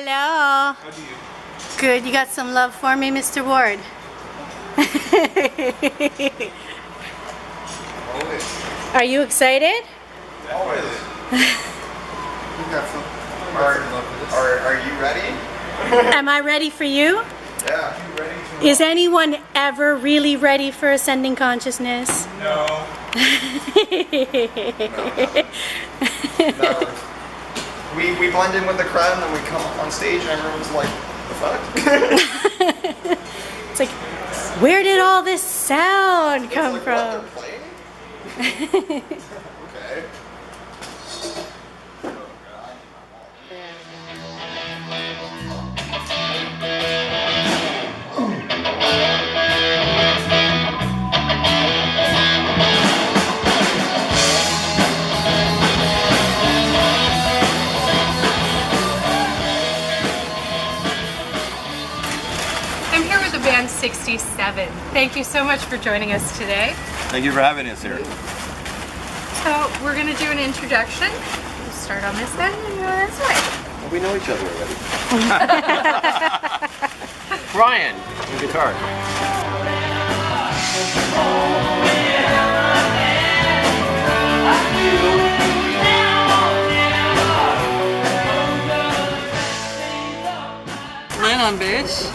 Hello. How do you? Good. You got some love for me, Mr. Ward? Always. Are you excited? Always. You got some. Are you ready? Am I ready for you? Yeah. You ready to Is anyone ever really ready for ascending consciousness? No. No. We blend in with the crowd and then we come up on stage and everyone's like, the fuck? It's like, where did all this sound come Like, from? what, they're playing? Okay. I'm here with the band 67. Thank you so much for joining us today. Thank you for having us here. So we're going to do an introduction. We'll start on this end and go this way. Well, we know each other already. Brian, on guitar. Lynn on bass.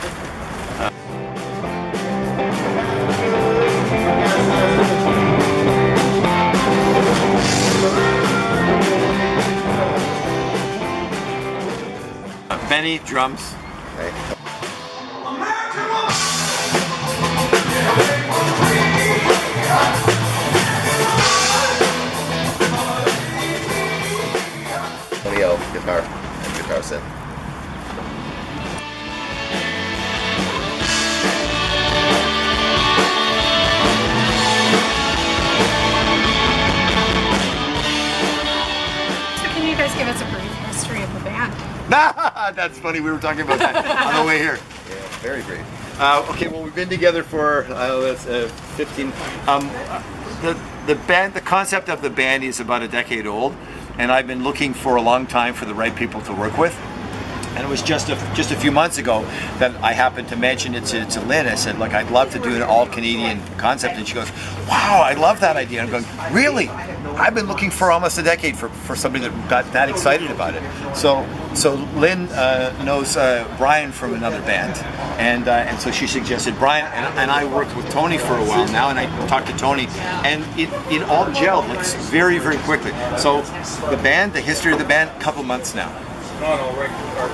Benny, drums. Okay. Leo, guitar and guitar synth. So can you guys give us a brief history of the band? That's funny, we were talking about that on the way here. Yeah, very great. Okay, well, we've been together for 15. The band, the concept of the band is about a decade old, and I've been looking for a long time for the right people to work with. And it was just a few months ago that I happened to mention it to Lynn. I said, look, I'd love to do an all-Canadian concept. And she goes, wow, I love that idea. And I'm going, really? I've been looking for almost a decade for somebody that got that excited about it. So Lynn knows Brian from another band. And so she suggested Brian. And I worked with Tony for a while now. And I talked to Tony. And it all gelled like very, very quickly. So the band, the history of the band, a couple months now. not all right guitar.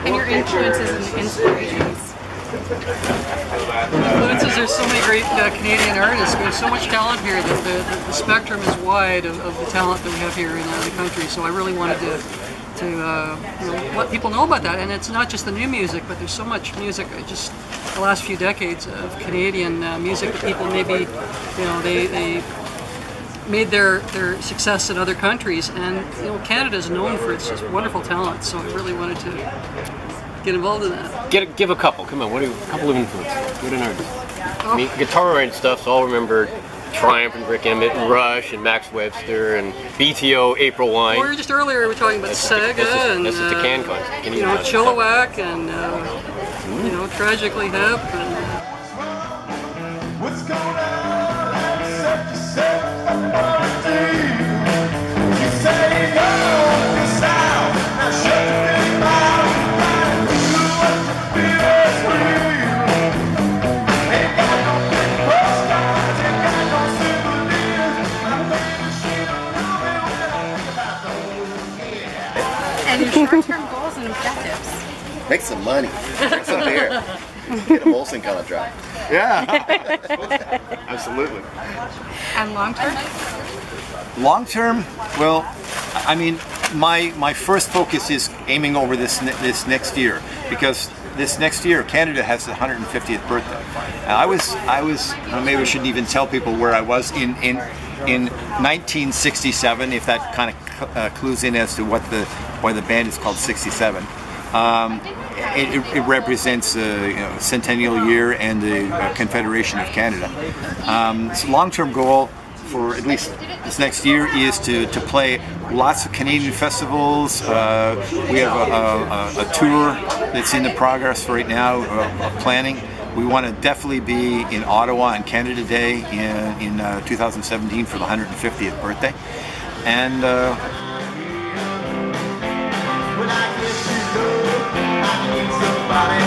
And your influences and inspirations. Influences, there's so many great Canadian artists. We have so much talent here that the spectrum is wide of the talent that we have here in the country. So I really wanted to let people know about that. And it's not just the new music, but there's so much music, just the last few decades of Canadian music that people maybe, they made their success in other countries. And Canada is known for its just wonderful talent. So I really wanted to get involved in that. Give a couple. Come on, a couple of influences? What an artist. I mean, guitar and stuff, so I'll remember Triumph and Rick Emmett and Rush and Max Webster and BTO, April Wine. Well, just earlier we were talking about Saga and that's just a can concert. Chilliwack and Tragically Hip and What's going on? Set yourself apart. You say go this out. Now shut your big mouth. Do what you feel is real. Ain't got no big postcards, ain't got no souvenirs. My baby, she don't know me well. And your short-term goals and objectives. Make some money. Drink some beer. Get a Molson kind of drop. Yeah, absolutely. And long-term? Long term, well, I mean, my first focus is aiming over this next year, because this next year Canada has the 150th birthday. I was maybe I shouldn't even tell people where I was in 1967, if that kind of clues in as to why the band is called 67. It represents centennial year and the Confederation of Canada. It's a long-term goal for at least this next year is to play lots of Canadian festivals. We have a tour that's in the progress right now of planning. We want to definitely be in Ottawa on Canada Day in 2017 for the 150th birthday. And When I get to know I need somebody,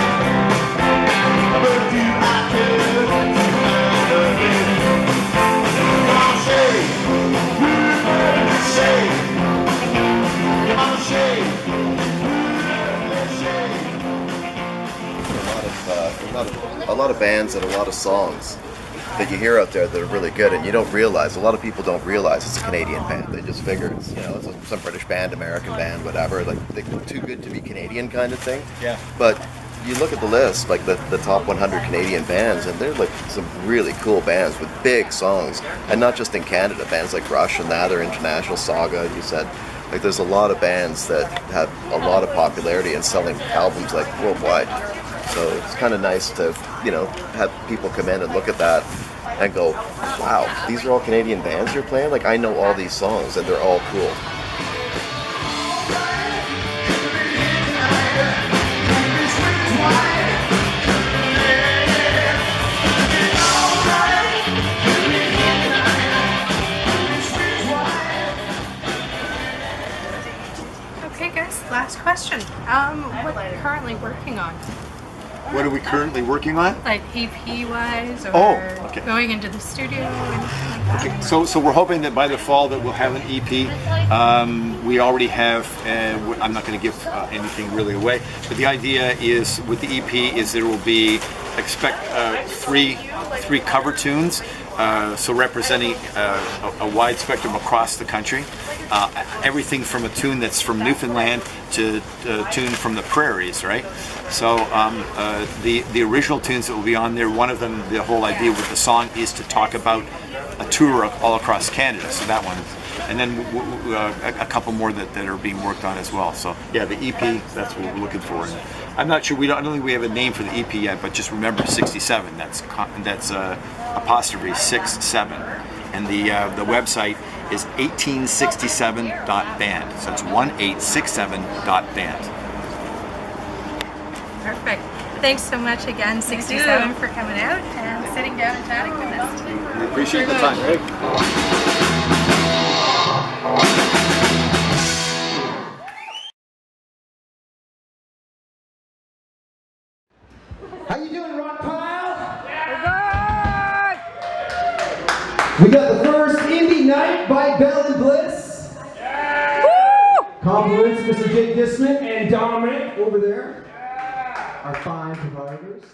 but do I care to love you? Mama say, Mama say, a lot of bands and a lot of songs that you hear out there that are really good, and you don't realize. A lot of people don't realize it's a Canadian band. They just figure it's some British band, American band, whatever. Like they're too good to be Canadian kind of thing. Yeah. But you look at the list, like the top 100 Canadian bands, and they're like some really cool bands with big songs, and not just in Canada. Bands like Rush and that, or international. Saga, you said. Like there's a lot of bands that have a lot of popularity and selling albums like worldwide. So it's kind of nice to, have people come in and look at that and go, wow, these are all Canadian bands you're playing? Like, I know all these songs and they're all cool. Okay, guys, last question. What are you currently working on? what are we currently working on? Like EP-wise, or okay. going into the studio, or anything like that? So we're hoping that by the fall that we'll have an EP. We already have, I'm not going to give anything really away, but the idea is with the EP is there will be, expect three cover tunes, so representing a wide spectrum across the country. Everything from a tune that's from Newfoundland to a tune from the prairies, right? So the original tunes that will be on there, one of them, the whole idea with the song is to talk about a tour all across Canada, so that one. And then a couple more that are being worked on as well. So yeah, the EP, that's what we're looking for. And I'm not sure, I don't think we have a name for the EP yet, but just remember 67, that's apostrophe 67. And the website is 1867.band. So it's 1867.band. Perfect. Thanks so much again, 67, for coming out and sitting down and chatting with us today. We appreciate the time, Rick. How you doing, Rock Pile? We got the first indie night by Belle&Bliss. Compliments Mr. Jake Disman and Dominic over there, our fine providers.